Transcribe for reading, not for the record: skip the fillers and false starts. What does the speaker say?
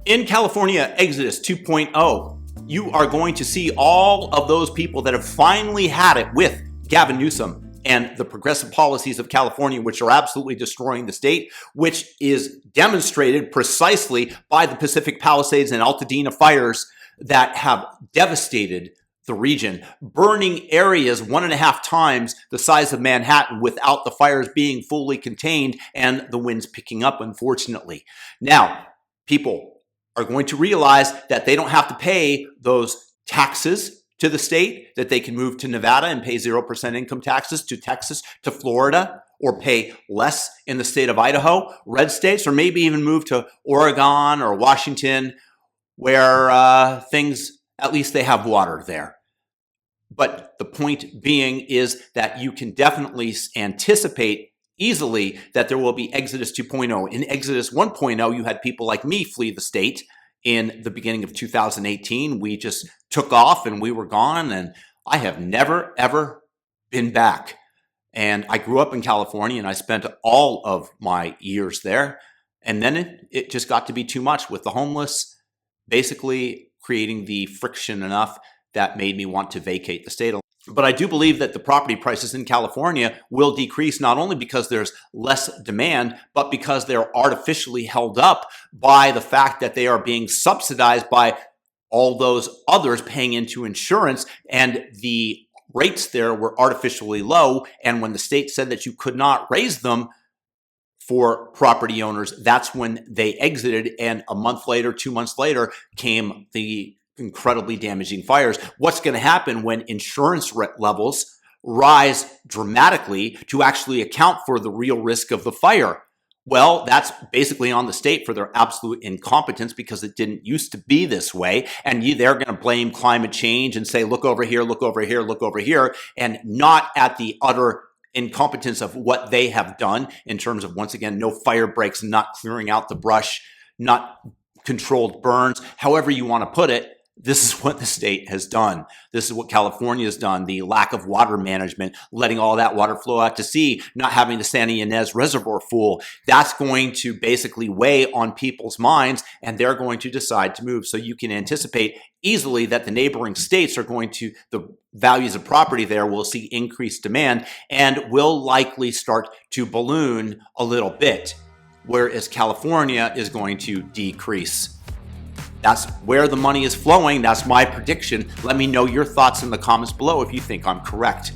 In California Exodus 2.0, you are going to see all of those people that have finally had it with Gavin Newsom and the progressive policies of California, which are absolutely destroying the state, which is demonstrated precisely by the Pacific Palisades and Altadena fires that have devastated the region, burning areas 1.5 times the size of Manhattan without the fires being fully contained and the winds picking up, unfortunately. Now, people are going to realize that they don't have to pay those taxes to the state, that they can move to Nevada and pay 0% income taxes, to Texas, to Florida, or pay less in the state of Idaho, red states, or maybe even move to Oregon or Washington, where things, at least they have water there. But the point being is that you can definitely anticipate easily that there will be Exodus 2.0. In Exodus 1.0, you had people like me flee the state in the beginning of 2018. We just took off and we were gone, and I have never, ever been back. And I grew up in California, and I spent all of my years there. And then it just got to be too much with the homeless, basically creating the friction enough that made me want to vacate the state. But I do believe that the property prices in California will decrease, not only because there's less demand, but because they're artificially held up by the fact that they are being subsidized by all those others paying into insurance, and the rates there were artificially low. And when the state said that you could not raise them for property owners, that's when they exited. And a month later, 2 months later, came the incredibly damaging fires. What's going to happen when insurance levels rise dramatically to actually account for the real risk of the fire? Well, that's basically on the state for their absolute incompetence, because it didn't used to be this way. And they're going to blame climate change and say, look over here, look over here, look over here, and not at the utter incompetence of what they have done in terms of, once again, no fire breaks, not clearing out the brush, not controlled burns, however you want to put it. This is what the state has done. This is what California has done. The lack of water management, letting all that water flow out to sea, not having the Santa Ynez Reservoir full. That's going to basically weigh on people's minds, and they're going to decide to move. So you can anticipate easily that the neighboring states are going to, the values of property there will see increased demand and will likely start to balloon a little bit, whereas California is going to decrease. That's where the money is flowing. That's my prediction. Let me know your thoughts in the comments below if you think I'm correct.